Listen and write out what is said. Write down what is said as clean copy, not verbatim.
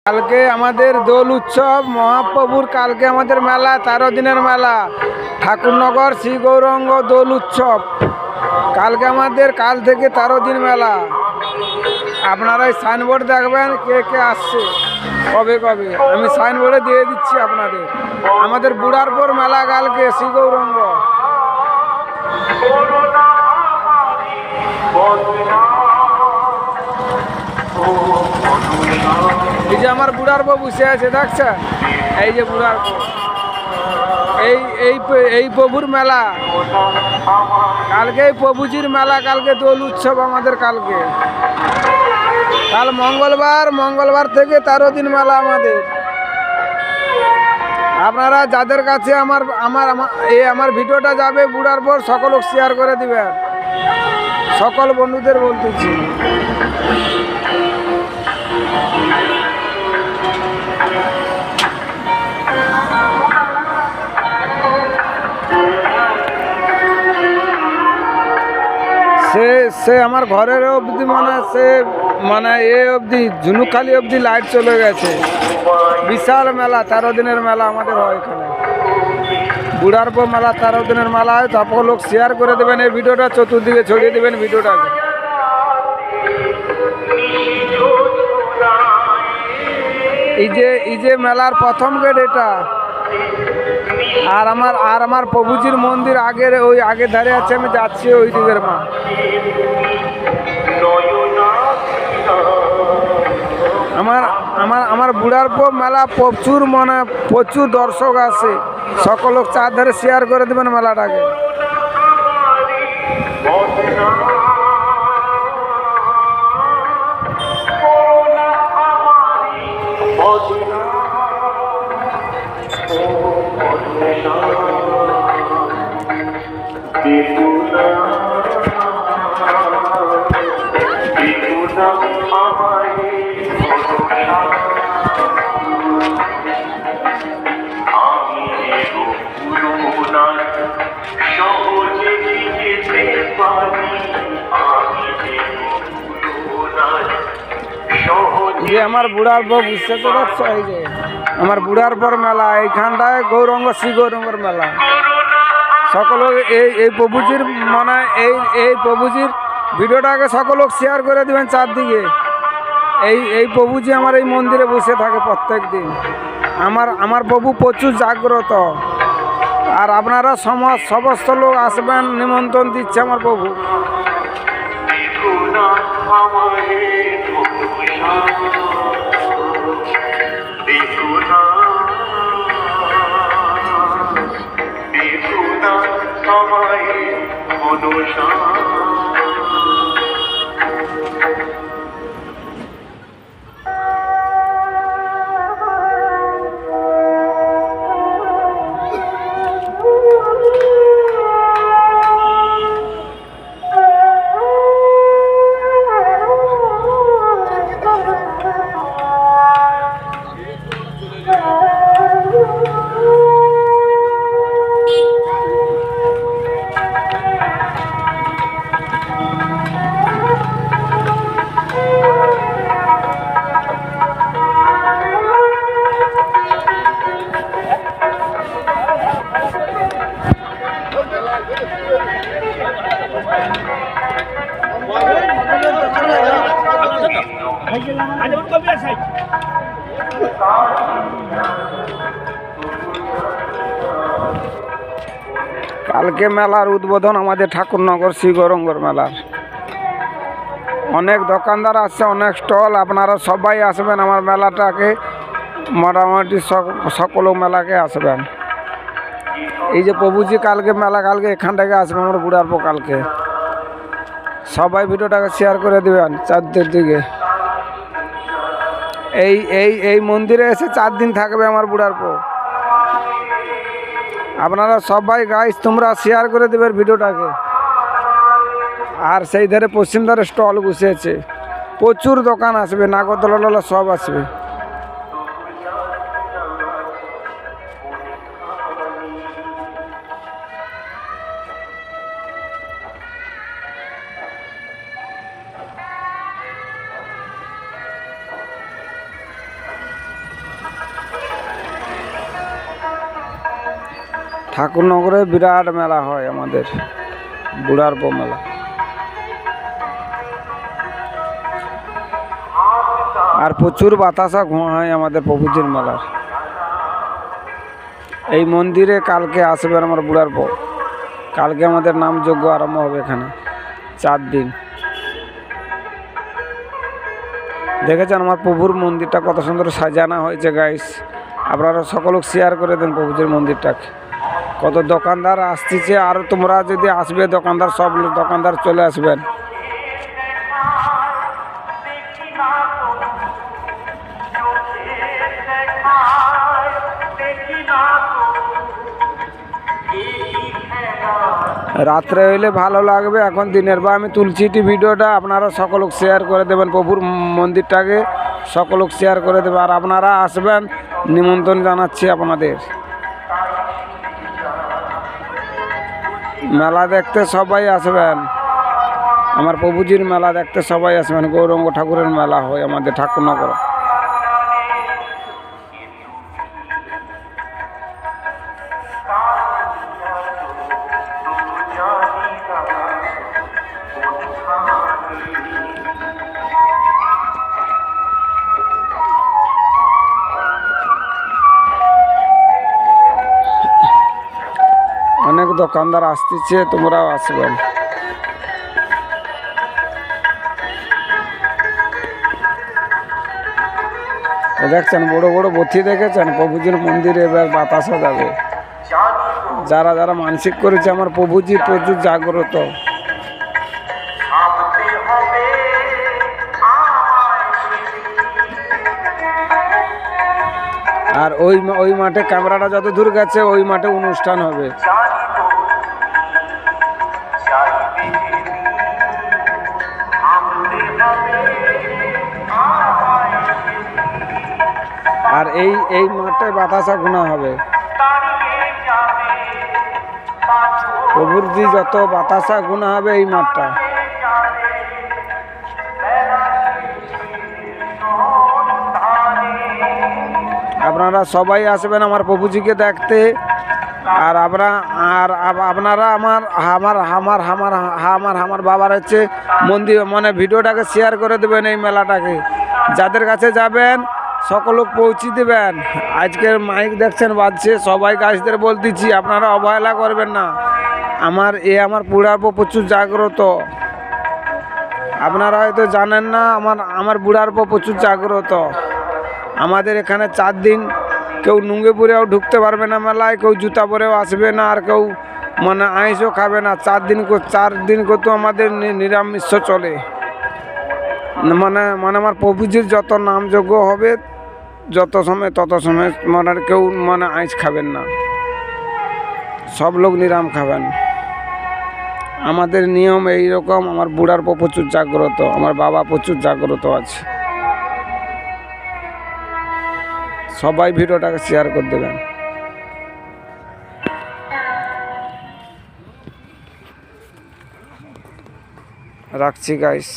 কালকে আমাদের দোল উৎসব মহাপ্রভুর, কালকে আমাদের মেলা 13 দিনের মেলা ঠাকুরনগর শ্রী গৌরাঙ্গ দোল উৎসব। কালকে আমাদের কাল থেকে 13 দিন মেলা। আপনারা এই সাইনবোর্ড দেখবেন কে কে আসছে, কবে কবে আমি সাইনবোর্ডে দিয়ে দিচ্ছি আপনাদের। আমাদের বুড়ারপুর মেলা কালকে শ্রী গৌরাঙ্গ। এই যে আমার বুড়ার বউ বসে আছে দেখছেন, এই যে বুড়ার বউ, এই প্রভুর মেলা কালকে, এই প্রভুজির মেলা কালকে দোল উৎসব আমাদের কালকে। কাল মঙ্গলবার থেকে 13 দিন মেলা আমাদের। আপনারা যাদের কাছে আমার ভিডিওটা যাবে বুড়ার পর সকল শেয়ার করে দিবেন, সকল বন্ধুদের বলতেছি। সে আমার ঘরের অবধি মানে এ অবধি ঝুনুখালি অবধি লাইট চলে গেছে। বিশাল মেলা, 13 দিনের মেলা আমাদের হয় এখানে। বুড়ারপুর মেলা 13 দিনের মেলা হয়। তারপর লোক শেয়ার করে দেবেন এই ভিডিওটা, চতুর্দিকে ছড়িয়ে দেবেন ভিডিওটাকে। এই যে মেলার প্রথম গেট এটা। আর আমার প্রভুজির মন্দির আগে ধারে আছে, আমি যাচ্ছি ওই দিকের মা। আমার বুড়ারপুর মেলা প্রচুর দর্শক আছে। সকল লোক চারধারে শেয়ার করে দেবেন মেলাটাকে। যে আমার বুড়ার বউ বুঝতে তো দেখছো, এই যে আমার বুড়ার পর মেলা, এইখানটায় শ্রী গৌরাঙ্গর মেলা। সকল এই প্রভুজির মানে এই প্রভুজির ভিডিওটাকে সকল লোক শেয়ার করে দিবেন চারদিকে। এই প্রভুজি আমার এই মন্দিরে বসে থাকে প্রত্যেক দিন। আমার প্রভু প্রচুর জাগ্রত। আর আপনারা সমস্ত লোক আসবেন, নিমন্ত্রণ দিচ্ছে আমার প্রভু। কালকে মেলার উদ্বোধন আমাদের ঠাকুরনগর শ্রী গৌরাঙ্গর মেলার। অনেক দোকানদার আসছে, অনেক স্টল। আপনারা সবাই আসবেন আমার মেলাটাকে, মোটামুটি সকল মেলাকে আসবেন। এই যে প্রভুজি কালকে মেলা, কালকে এখান থেকে আসবে আমার বুড়ারপুর কালকে। সবাই ভিডিওটাকে শেয়ার করে দেবেন চারদিকে। এই মন্দিরে এসে 4 দিন থাকবে আমার বুড়ারপুর। আপনারা সবাই গাইস তোমরা শেয়ার করে দেবেন ভিডিওটাকে। আর সেই ধারে পশ্চিম ধারে স্টল বসেছে, প্রচুর দোকান আসবে, নাগরদোলা সব আসবে। ঠাকুরনগরে বিরাট মেলা হয় আমাদের বুড়ার বউ মেলা। আর প্রচুর বাতাসা ঘোয়া হয় আমাদের প্রভুজির মেলার। এই মন্দিরে কালকে আসবেন আমার বুড়ার বউ। কালকে আমাদের নামযজ্ঞ আরম্ভ হবে এখানে 4 দিন। দেখেছেন আমার প্রভুর মন্দিরটা কত সুন্দর সাজানো হয়েছে গাইস। আপনারা সকলকে শেয়ার করে দেন প্রভুজির মন্দিরটাকে। কত দোকানদার আসতেছে, আর তোমরা যদি আসবে দোকানদার, সব দোকানদার চলে আসবেন। রাত্রে হইলে ভালো লাগবে, এখন দিনের বা আমি তুলছি ভিডিওটা, আপনারা সকলকে শেয়ার করে দেবেন। প্রভুর মন্দিরটাকে সকলকে শেয়ার করে দেবেন। আর আপনারা আসবেন, নিমন্ত্রণ জানাচ্ছি আপনাদের। মেলা দেখতে সবাই আসবেন, আমার প্রভুজির মেলা দেখতে সবাই আসবেন। গৌরাঙ্গ ঠাকুরের মেলা হয় আমাদের ঠাকুরনগর। অনেক দোকানদার আসতেছে, তোমরাও আসবেন। দেখছেন বড় বড় বথি দেখেছেন প্রভুজির মন্দিরে। এবার বাতাসা যাবে। যারা যারা মানসিক করেছে আমার প্রভুজি প্রচুর জাগ্রত। আর ওই মাঠে ক্যামেরাটা যত দূর গেছে ওই মাঠে অনুষ্ঠান হবে। আর এই মাঠে বাতাসা গোনা হবে। প্রভুর জি যত বাতাসা গোনা হবে এই মাঠটা। আপনারা সবাই আসবেন আমার প্রভুজিকে দেখতে। আর আপনারা আমার বাবার হচ্ছে মন্দির মানে ভিডিওটাকে শেয়ার করে দেবেন। এই মেলাটাকে যাদের কাছে যাবেন সকলকে পৌঁছে দেবেন। আজকের মাইক দেখছেন বাজছে, সবাই গাছদের বলতেছি আপনারা অবহেলা করবেন না। আমার বুড়ার বউ প্রচুর জাগ্রত। আপনারা হয়তো জানেন না, আমার বুড়ার বউ প্রচুর জাগ্রত। আমাদের এখানে 4 দিন কেউ নুঙ্গে পরেও ঢুকতে পারবে না মেলায়, কেউ জুতা পরেও আসবে না, আর কেউ মানে আইসও খাবে না। 4 দিন করতে আমাদের নিরামিষ চলে। মানে আমার প্রভুজির যত নামযজ্ঞ হবে যত সময় তত সময় মানে কেউ মানে আইস খাবেন না, সব লোক নিরাম খাবেন। আমাদের নিয়ম এইরকম। আমার বুড়ার বউ প্রচুর জাগ্রত, আমার বাবা প্রচুর জাগ্রত আছে। সবাই ভিডিওটাকে শেয়ার করে দেবেন। রাখছি গাইস।